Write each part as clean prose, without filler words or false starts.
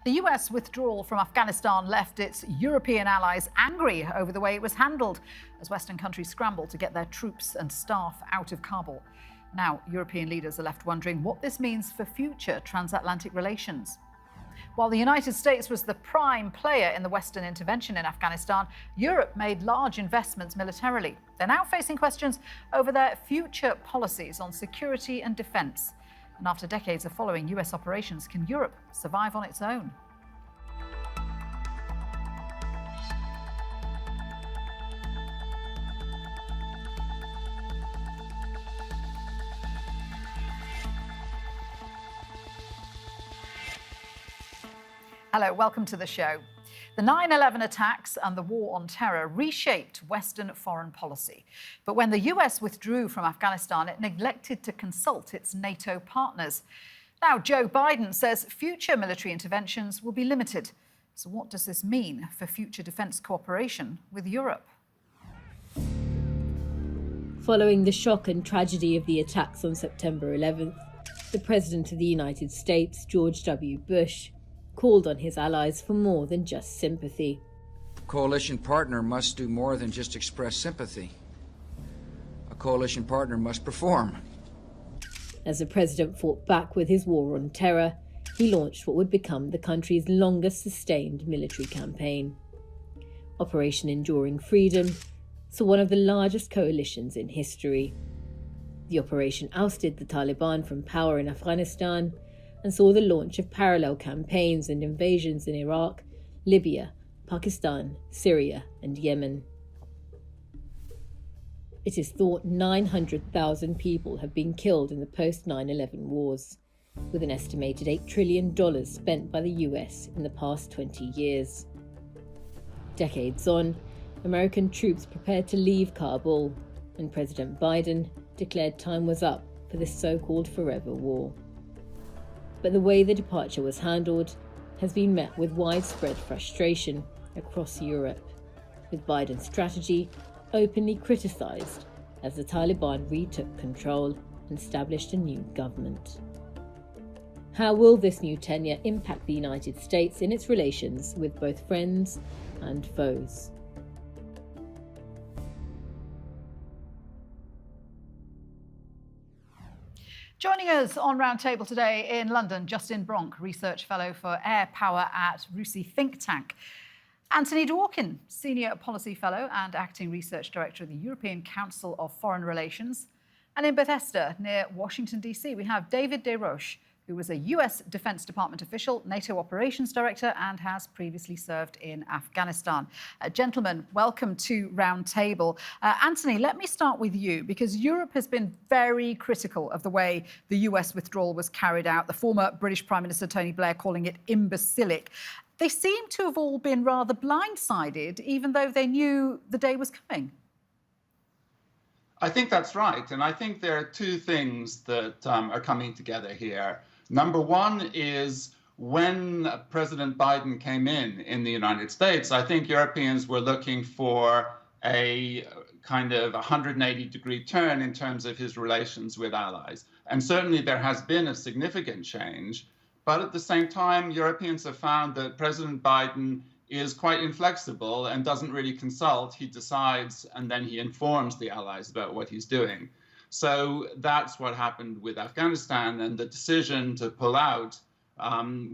The US withdrawal from Afghanistan left its European allies angry over the way it was handled, as Western countries scrambled to get their troops and staff out of Kabul. Now, European leaders are left wondering what this means for future transatlantic relations. While the United States was the prime player in the Western intervention in Afghanistan, Europe made large investments militarily. They're now facing questions over their future policies on security and defence. And after decades of following US operations, can Europe survive on its own? Hello, welcome to the show. The 9/11 attacks and the war on terror reshaped Western foreign policy. But when the US withdrew from Afghanistan, it neglected to consult its NATO partners. Now, Joe Biden says future military interventions will be limited. So what does this mean for future defence cooperation with Europe? Following the shock and tragedy of the attacks on September 11th, the President of the United States, George W. Bush, called on his allies for more than just sympathy. A coalition partner must do more than just express sympathy. A coalition partner must perform. As the president fought back with his war on terror, he launched what would become the country's longest sustained military campaign. Operation Enduring Freedom saw one of the largest coalitions in history. The operation ousted the Taliban from power in Afghanistan and saw the launch of parallel campaigns and invasions in Iraq, Libya, Pakistan, Syria, and Yemen. It is thought 900,000 people have been killed in the post-9/11 wars, with an estimated $8 trillion spent by the US in the past 20 years. Decades on, American troops prepared to leave Kabul, and President Biden declared time was up for this so-called forever war. But the way the departure was handled has been met with widespread frustration across Europe, with Biden's strategy openly criticised as the Taliban retook control and established a new government. How will this new tenure impact the United States in its relations with both friends and foes? Joining us on Roundtable today in London, Justin Bronk, Research Fellow for Airpower at RUSI think tank. Anthony Dworkin, Senior Policy Fellow and Acting Research Director of the European Council of Foreign Relations. And in Bethesda, near Washington, D.C., we have David DesRoches, who was a US Defense Department official, NATO Operations Director, and has previously served in Afghanistan. Gentlemen, welcome to Roundtable. Anthony, let me start with you, because Europe has been very critical of the way the US withdrawal was carried out, the former British Prime Minister Tony Blair calling it imbecilic. They seem to have all been rather blindsided, even though they knew the day was coming. I think that's right. And I think there are two things that are coming together here. Number one is when President Biden came in the United States, I think Europeans were looking for a kind of 180-degree turn in terms of his relations with allies. And certainly there has been a significant change. But at the same time, Europeans have found that President Biden is quite inflexible and doesn't really consult. He decides and then he informs the allies about what he's doing. So that's what happened with Afghanistan, and the decision to pull out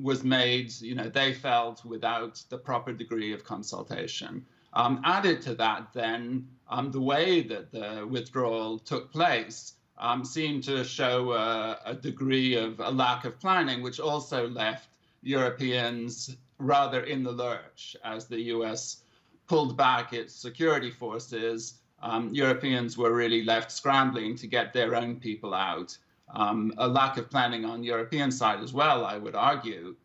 was made, they felt, without the proper degree of consultation. Added to that, then, the way that the withdrawal took place seemed to show a degree of a lack of planning, which also left Europeans rather in the lurch. As the US pulled back its security forces, Europeans were really left scrambling to get their own people out. A lack of planning on the European side as well, I would argue.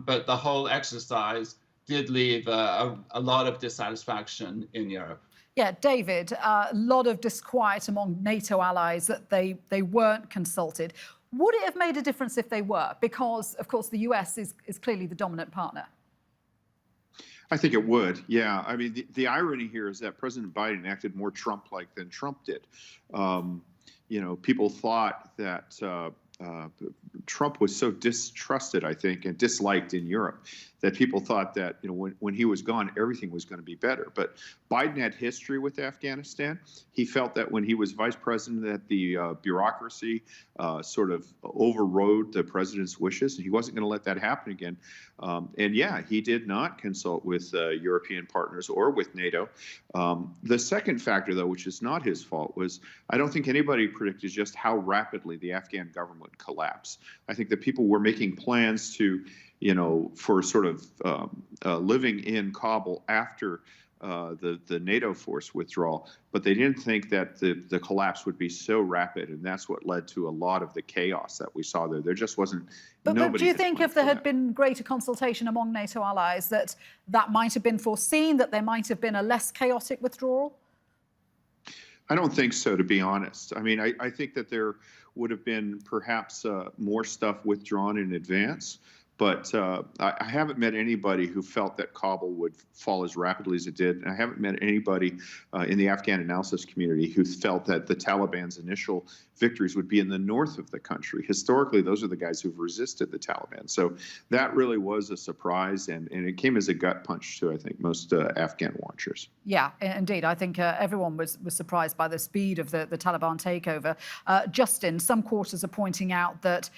But the whole exercise did leave a lot of dissatisfaction in Europe. Yeah, David, a lot of disquiet among NATO allies that they weren't consulted. Would it have made a difference if they were? Because, of course, the US is clearly the dominant partner. I think it would, yeah. I mean, the irony here is that President Biden acted more Trump-like than Trump did. People thought that Trump was so distrusted, I think, and disliked in Europe that people thought that when he was gone, everything was going to be better. But Biden had history with Afghanistan. He felt that when he was vice president, that the bureaucracy sort of overrode the president's wishes, and he wasn't going to let that happen again. And yeah, he did not consult with European partners or with NATO. The second factor, though, which is not his fault, was I don't think anybody predicted just how rapidly the Afghan government would collapse. I think that people were making plans to, for sort of living in Kabul after the NATO force withdrawal, but they didn't think that the collapse would be so rapid, and that's what led to a lot of the chaos that we saw there. There just wasn't nobody. But do you think if there had been greater consultation among NATO allies, that might have been foreseen, that there might have been a less chaotic withdrawal? I don't think so, to be honest. I mean, I think that there would have been perhaps more stuff withdrawn in advance. But I haven't met anybody who felt that Kabul would fall as rapidly as it did. And I haven't met anybody in the Afghan analysis community who felt that the Taliban's initial victories would be in the north of the country. Historically, those are the guys who've resisted the Taliban. So that really was a surprise, and it came as a gut punch to, I think, most Afghan watchers. Yeah, indeed. I think everyone was surprised by the speed of the Taliban takeover. Justin, some quarters are pointing out that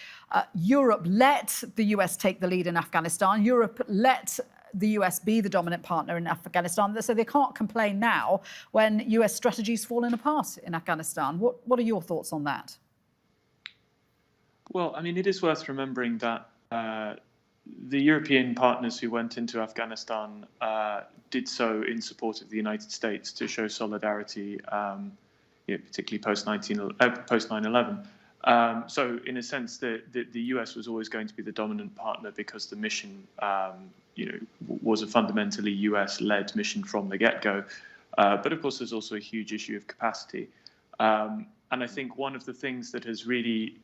Europe let the US take the lead in Afghanistan. Europe let the US be the dominant partner in Afghanistan, so they can't complain now when US strategy's fallen apart in Afghanistan. What are your thoughts on that? Well, I mean, it is worth remembering that the European partners who went into Afghanistan did so in support of the United States to show solidarity, particularly post 9/11. So, in a sense, the US was always going to be the dominant partner because the mission, was a fundamentally US-led mission from the get-go. But of course, there's also a huge issue of capacity. And I think one of the things that has really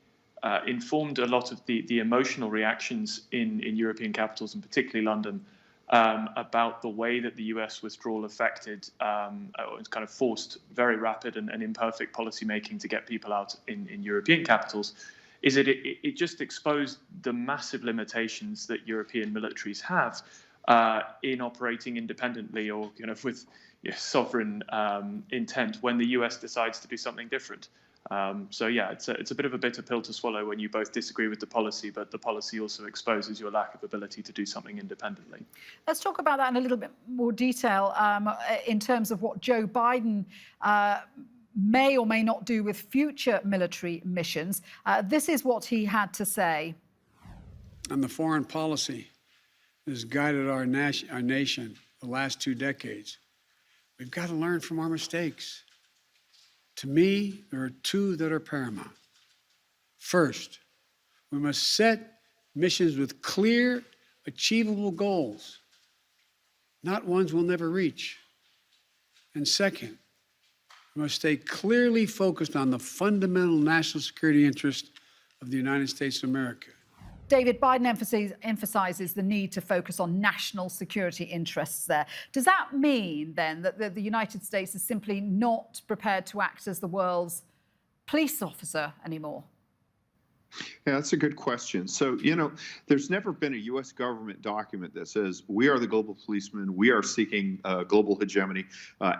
informed a lot of the emotional reactions in European capitals, and particularly London, about the way that the US withdrawal affected, it's kind of forced very rapid and imperfect policymaking to get people out in European capitals, is that it just exposed the massive limitations that European militaries have in operating independently or with sovereign intent when the US decides to do something different. So yeah, it's a bit of a bitter pill to swallow when you both disagree with the policy, but the policy also exposes your lack of ability to do something independently. Let's talk about that in a little bit more detail in terms of what Joe Biden may or may not do with future military missions. This is what he had to say. And the foreign policy that has guided our nation the last 2 decades. We've got to learn from our mistakes. To me, there are 2 that are paramount. First, we must set missions with clear, achievable goals, not ones we'll never reach. And second, we must stay clearly focused on the fundamental national security interest of the United States of America. David, Biden emphasizes the need to focus on national security interests there. Does that mean, then, that the United States is simply not prepared to act as the world's police officer anymore? Yeah, that's a good question. So, there's never been a U.S. government document that says we are the global policeman, we are seeking global hegemony.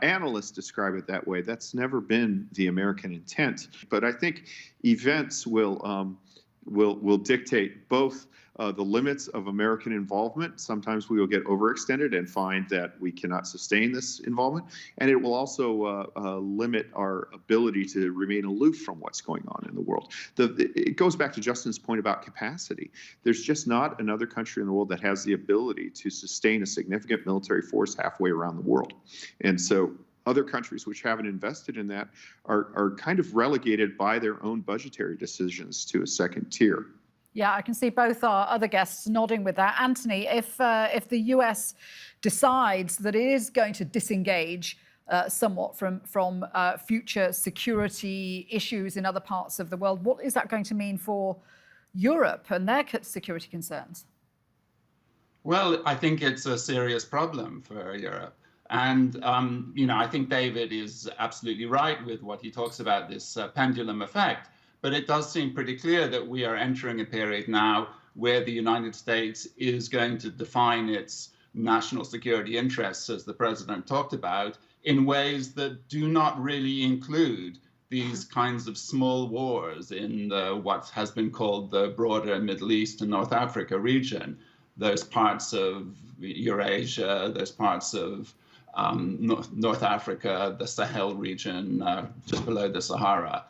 Analysts describe it that way. That's never been the American intent. But I think events will dictate both the limits of American involvement. Sometimes we will get overextended and find that we cannot sustain this involvement. And it will also limit our ability to remain aloof from what's going on in the world. It goes back to Justin's point about capacity. There's just not another country in the world that has the ability to sustain a significant military force halfway around the world. And so other countries which haven't invested in that are kind of relegated by their own budgetary decisions to a second tier. Yeah, I can see both our other guests nodding with that. Anthony, if the US decides that it is going to disengage somewhat from future security issues in other parts of the world, what is that going to mean for Europe and their security concerns? Well, I think it's a serious problem for Europe. And, I think David is absolutely right with what he talks about, this pendulum effect. But it does seem pretty clear that we are entering a period now where the United States is going to define its national security interests, as the president talked about, in ways that do not really include these kinds of small wars in what has been called the broader Middle East and North Africa region. Those parts of Eurasia, those parts of North Africa, the Sahel region, just below the Sahara.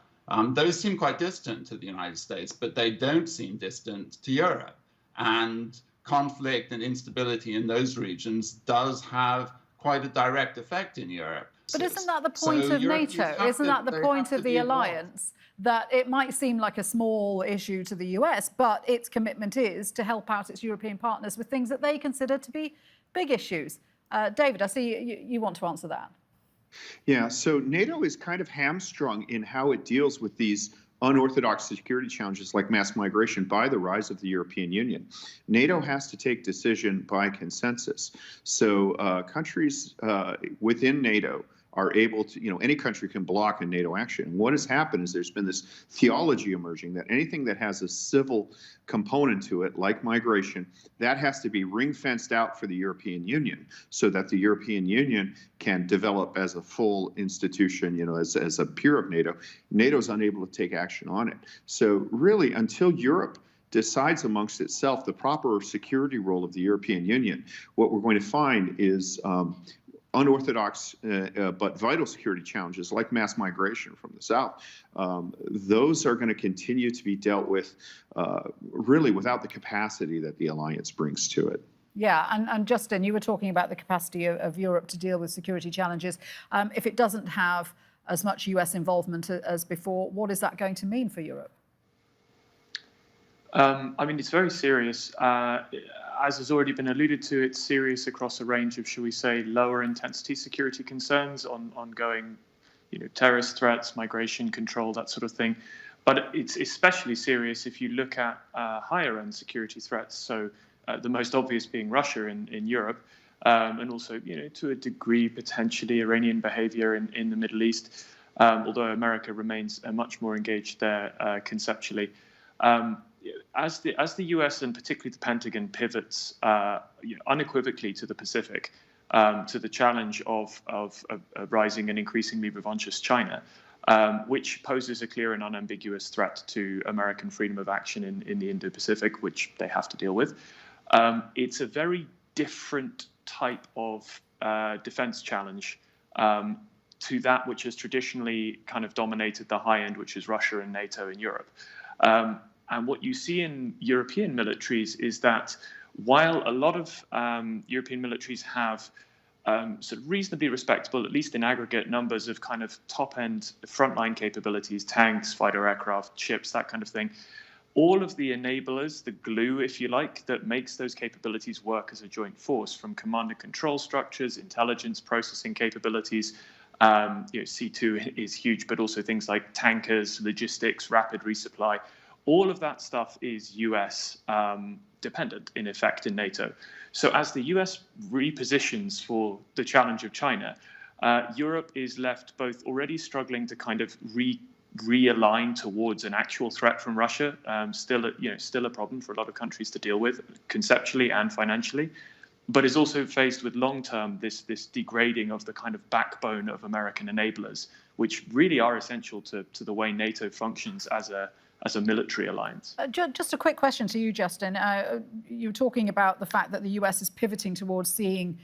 Those seem quite distant to the United States, but they don't seem distant to Europe. And conflict and instability in those regions does have quite a direct effect in Europe. But isn't that the point of NATO? Isn't that the point of the alliance? That it might seem like a small issue to the US, but its commitment is to help out its European partners with things that they consider to be big issues. David, I see you want to answer that. Yeah, so NATO is kind of hamstrung in how it deals with these unorthodox security challenges like mass migration by the rise of the European Union. NATO has to take decision by consensus. So countries within NATO are able to, any country can block a NATO action. And what has happened is there's been this theology emerging that anything that has a civil component to it, like migration, that has to be ring-fenced out for the European Union so that the European Union can develop as a full institution, as a peer of NATO. NATO's unable to take action on it. So really, until Europe decides amongst itself the proper security role of the European Union, what we're going to find is unorthodox but vital security challenges like mass migration from the south, those are going to continue to be dealt with really without the capacity that the alliance brings to it. Yeah, and Justin, you were talking about the capacity of Europe to deal with security challenges. If it doesn't have as much US involvement as before, what is that going to mean for Europe? I mean, it's very serious. As has already been alluded to, it's serious across a range of, shall we say, lower intensity security concerns on ongoing, terrorist threats, migration control, that sort of thing. But it's especially serious if you look at higher end security threats. So the most obvious being Russia in Europe, and also, to a degree, potentially Iranian behavior in the Middle East, although America remains much more engaged there conceptually. As the US and particularly the Pentagon pivots unequivocally to the Pacific, to the challenge of a rising and increasingly revanchist China, which poses a clear and unambiguous threat to American freedom of action in the Indo-Pacific, which they have to deal with. It's a very different type of defense challenge to that which has traditionally kind of dominated the high end, which is Russia and NATO in Europe. And what you see in European militaries is that while a lot of European militaries have sort of reasonably respectable, at least in aggregate, numbers of kind of top-end frontline capabilities, tanks, fighter aircraft, ships, that kind of thing, all of the enablers, the glue, if you like, that makes those capabilities work as a joint force, from command and control structures, intelligence processing capabilities, C2 is huge, but also things like tankers, logistics, rapid resupply. All of that stuff is US dependent, in effect, in NATO. So as the US repositions for the challenge of China, Europe is left both already struggling to kind of realign towards an actual threat from Russia, still a problem for a lot of countries to deal with conceptually and financially, but is also faced with long-term this degrading of the kind of backbone of American enablers, which really are essential to the way NATO functions as a military alliance. Just a quick question to you, Justin. You were talking about the fact that the US is pivoting towards seeing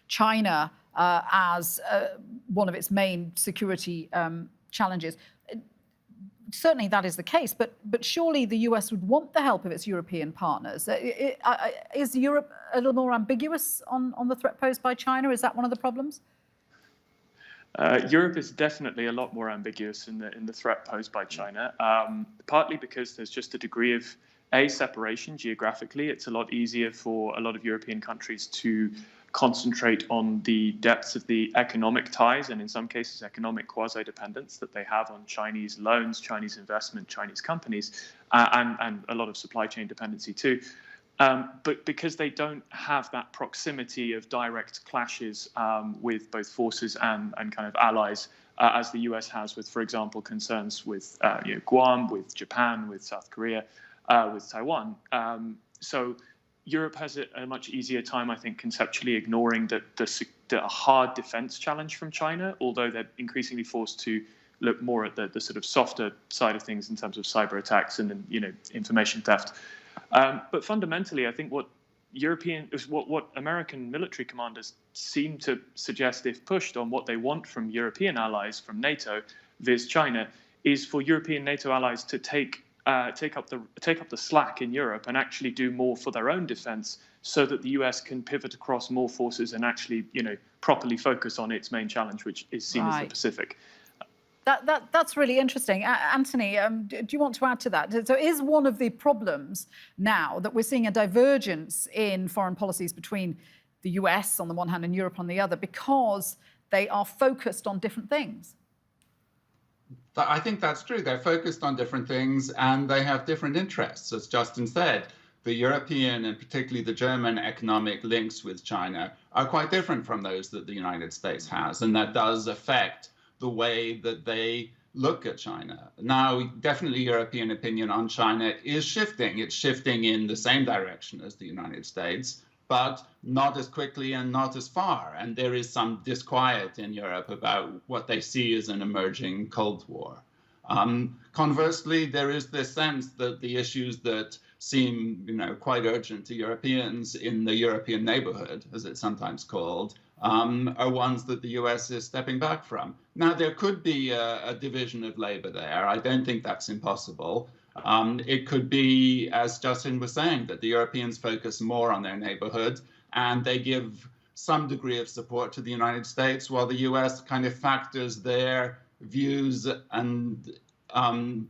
China as one of its main security challenges. Certainly that is the case, but surely the US would want the help of its European partners. Is Europe a little more ambiguous on the threat posed by China? Is that one of the problems? Europe is definitely a lot more ambiguous in the threat posed by China, partly because there's just a degree of separation geographically. It's a lot easier for a lot of European countries to concentrate on the depths of the economic ties, and in some cases economic quasi-dependence that they have on Chinese loans, Chinese investment, Chinese companies, and a lot of supply chain dependency too. But because they don't have that proximity of direct clashes with both forces and kind of allies as the US has with, for example, concerns with Guam, with Japan, with South Korea, with Taiwan. So Europe has a much easier time, I think, conceptually ignoring the hard defense challenge from China, although they're increasingly forced to look more at the sort of softer side of things in terms of cyber attacks and information theft. But fundamentally, I think what American military commanders seem to suggest, if pushed on what they want from European allies, from NATO, viz. China, is for European NATO allies to take up the slack in Europe and actually do more for their own defense, so that the US can pivot across more forces and actually properly focus on its main challenge, which is seen as the Pacific. That's really interesting. Anthony, do you want to add to that? So is one of the problems now that we're seeing a divergence in foreign policies between the US on the one hand and Europe on the other, because they are focused on different things? I think that's true. They're focused on different things and they have different interests. As Justin said, the European and particularly the German economic links with China are quite different from those that the United States has, and that does affect the way that they look at China. Now, definitely European opinion on China is shifting. It's shifting in the same direction as the United States, but not as quickly and not as far. And there is some disquiet in Europe about what they see as an emerging Cold War. Conversely, there is this sense that the issues that seem, quite urgent to Europeans in the European neighborhood, as it's sometimes called, are ones that the US is stepping back from. Now, there could be a division of labor there. I don't think that's impossible. It could be, as Justin was saying, that the Europeans focus more on their neighborhood and they give some degree of support to the United States, while the US kind of factors their views and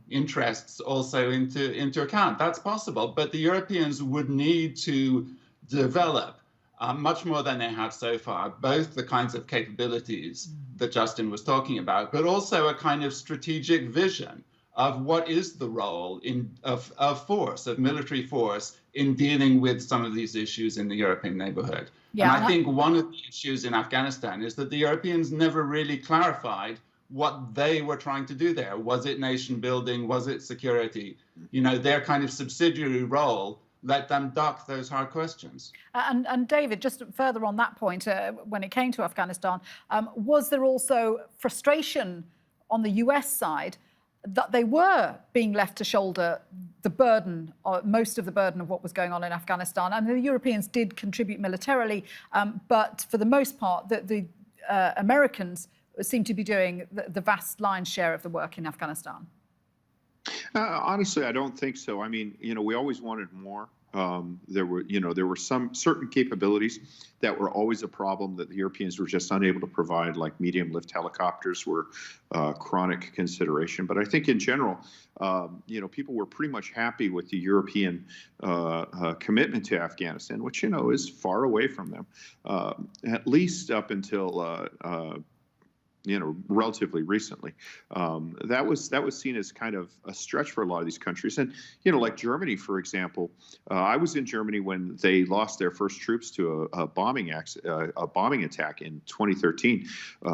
interests also into account. That's possible, but the Europeans would need to develop much more than they have so far, both the kinds of capabilities that Justin was talking about, but also a kind of strategic vision of what is the role of military force in dealing with some of these issues in the European neighborhood. Yeah, and I think one of the issues in Afghanistan is that the Europeans never really clarified what they were trying to do there. Was it nation building? Was it security? Their kind of subsidiary role let them duck those hard questions. And David, just further on that point, when it came to Afghanistan, was there also frustration on the US side that they were being left to shoulder the burden, or most of the burden of what was going on in Afghanistan? And the Europeans did contribute militarily, but for the most part, the Americans seem to be doing the vast lion's share of the work in Afghanistan. Honestly, I don't think so. I mean, we always wanted more. There were some certain capabilities that were always a problem that the Europeans were just unable to provide, like medium lift helicopters were chronic consideration. But I think in general, people were pretty much happy with the European commitment to Afghanistan, which, is far away from them, at least up until relatively recently. That was seen as kind of a stretch for a lot of these countries. And, like Germany, for example, I was in Germany when they lost their first troops to a bombing attack in 2013.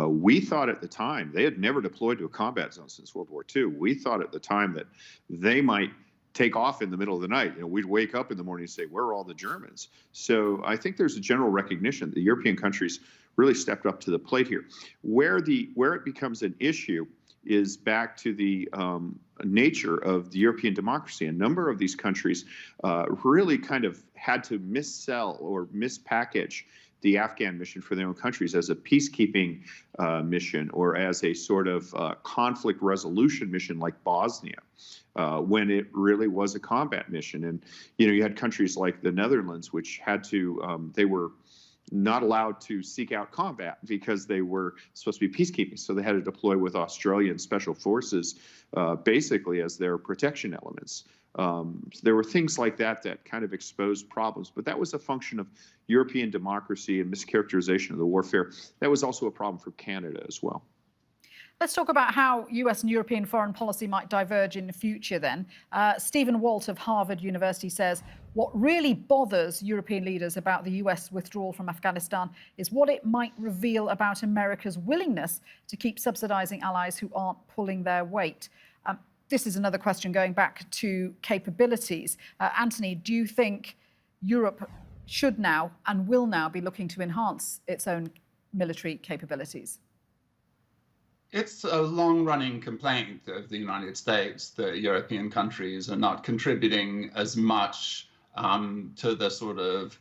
We thought at the time, they had never deployed to a combat zone since World War II. We thought at the time that they might take off in the middle of the night. We'd wake up in the morning and say, where are all the Germans? So I think there's a general recognition that the European countries really stepped up to the plate here. Where it becomes an issue is back to the nature of the European democracy. A number of these countries really kind of had to missell or mispackage the Afghan mission for their own countries as a peacekeeping mission or as a sort of conflict resolution mission like Bosnia, when it really was a combat mission. And, you had countries like the Netherlands, which had to, they were not allowed to seek out combat because they were supposed to be peacekeeping. So they had to deploy with Australian special forces basically as their protection elements. There were things like that kind of exposed problems, but that was a function of European democracy and mischaracterization of the warfare. That was also a problem for Canada as well. Let's talk about how US and European foreign policy might diverge in the future then. Stephen Walt of Harvard University says, what really bothers European leaders about the US withdrawal from Afghanistan is what it might reveal about America's willingness to keep subsidizing allies who aren't pulling their weight. This is another question going back to capabilities. Anthony, do you think Europe should now and will now be looking to enhance its own military capabilities? It's a long-running complaint of the United States that European countries are not contributing as much to the sort of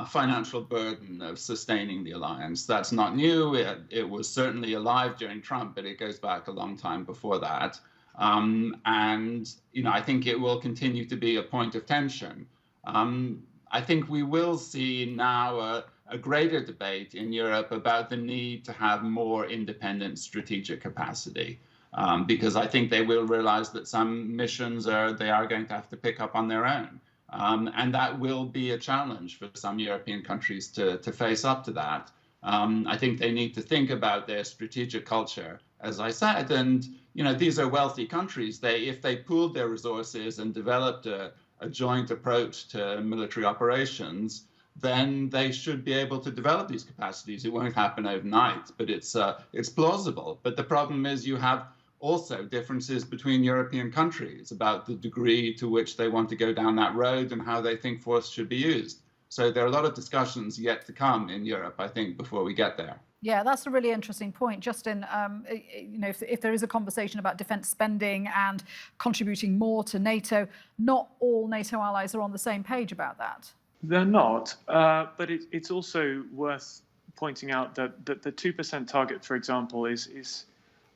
financial burden of sustaining the alliance. That's not new. It was certainly alive during Trump, but it goes back a long time before that. And I think it will continue to be a point of tension. I think we will see now a greater debate in Europe about the need to have more independent strategic capacity, because I think they will realize that some missions they are going to have to pick up on their own. And that will be a challenge for some European countries to face up to that. I think they need to think about their strategic culture, as I said, and these are wealthy countries. If they pooled their resources and developed a joint approach to military operations, then they should be able to develop these capacities. It won't happen overnight, but it's plausible. But the problem is you have also differences between European countries about the degree to which they want to go down that road and how they think force should be used. So there are a lot of discussions yet to come in Europe, I think, before we get there. Yeah, that's a really interesting point, Justin. If there is a conversation about defence spending and contributing more to NATO, not all NATO allies are on the same page about that. They're not, but it's also worth pointing out that the 2% target, for example, is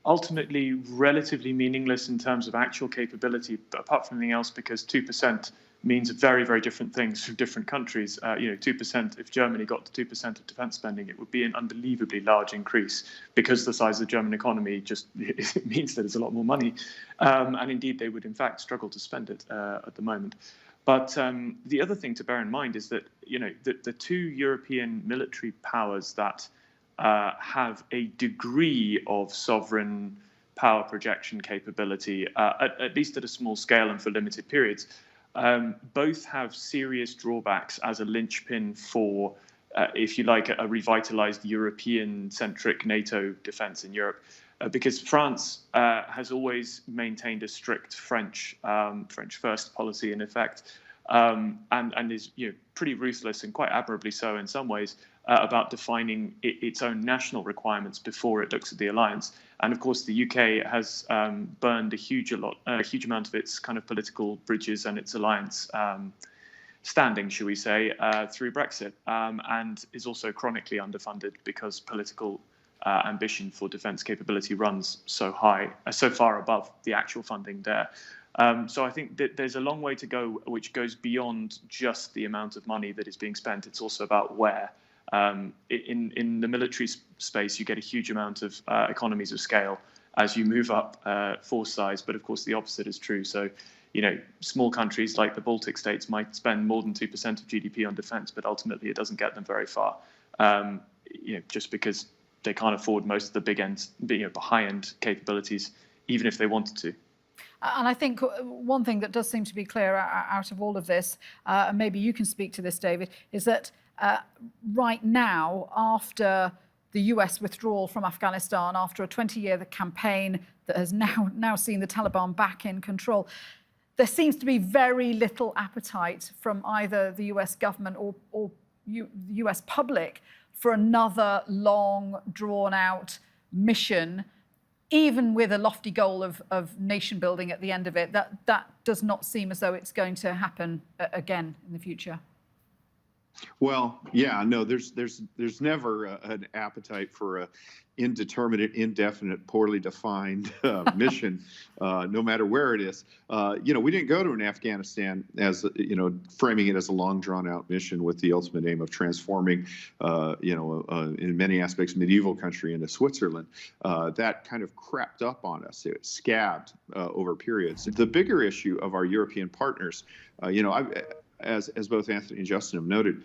ultimately relatively meaningless in terms of actual capability, but apart from anything else, because 2% means very, very different things for different countries. 2%, if Germany got to 2% of defence spending, it would be an unbelievably large increase because the size of the German economy just it means that it's a lot more money. And indeed, they would in fact struggle to spend it at the moment. But the other thing to bear in mind is that, the two European military powers that have a degree of sovereign power projection capability, at least at a small scale and for limited periods, both have serious drawbacks as a linchpin for, if you like, a revitalized European-centric NATO defense in Europe. Because France has always maintained a strict French first policy in effect, and is pretty ruthless and quite admirably so in some ways about defining its own national requirements before it looks at the alliance. And of course, the UK has burned a huge amount of its kind of political bridges and its alliance standing, shall we say, through Brexit, and is also chronically underfunded because political ambition for defence capability runs so high, so far above the actual funding there. So I think that there's a long way to go, which goes beyond just the amount of money that is being spent. It's also about where. In the military space, you get a huge amount of economies of scale as you move up force size, but of course the opposite is true. So, small countries like the Baltic states might spend more than 2% of GDP on defence, but ultimately it doesn't get them very far. Just because they can't afford most of the the high-end capabilities, even if they wanted to. And I think one thing that does seem to be clear out of all of this, and maybe you can speak to this, David, is that right now, after the US withdrawal from Afghanistan, after a 20-year campaign that has now seen the Taliban back in control, there seems to be very little appetite from either the US government or the US public for another long, drawn-out mission, even with a lofty goal of nation building at the end of it. That does not seem as though it's going to happen again in the future. Well, yeah, no, there's never an appetite for a indeterminate, indefinite, poorly defined mission, no matter where it is. We didn't go to an Afghanistan as, framing it as a long drawn out mission with the ultimate aim of transforming, in many aspects, medieval country into Switzerland. That kind of crept up on us. It scabbed over periods. The bigger issue of our European partners, as both Anthony and Justin have noted,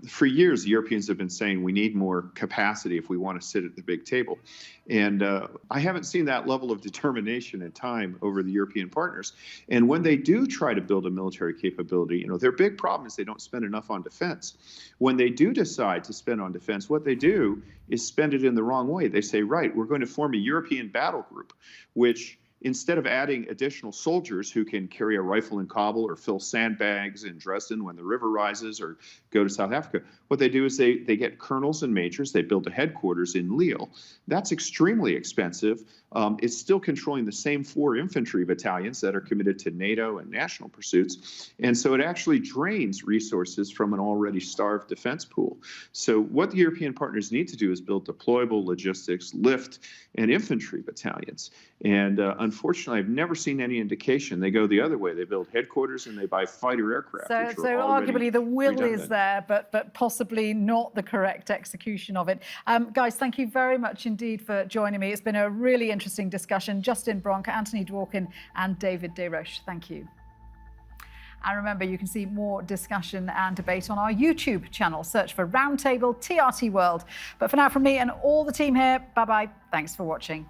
for years, the Europeans have been saying we need more capacity if we want to sit at the big table. And I haven't seen that level of determination and time over the European partners. And when they do try to build a military capability, their big problem is they don't spend enough on defense. When they do decide to spend on defense, what they do is spend it in the wrong way. They say, right, we're going to form a European battle group, which instead of adding additional soldiers who can carry a rifle in Kabul or fill sandbags in Dresden when the river rises or go to South Africa, what they do is they get colonels and majors. They build a headquarters in Lille. That's extremely expensive. It's still controlling the same 4 infantry battalions that are committed to NATO and national pursuits. And so it actually drains resources from an already starved defense pool. So what the European partners need to do is build deployable logistics, lift, and infantry battalions. And unfortunately, I've never seen any indication. They go the other way. They build headquarters and they buy fighter aircraft. So arguably the will is there, but possibly not the correct execution of it. Guys, thank you very much indeed for joining me. It's been a really interesting discussion. Justin Bronk, Anthony Dworkin, and David DesRoches. Thank you. And remember, you can see more discussion and debate on our YouTube channel. Search for Roundtable TRT World. But for now, from me and all the team here, bye-bye. Thanks for watching.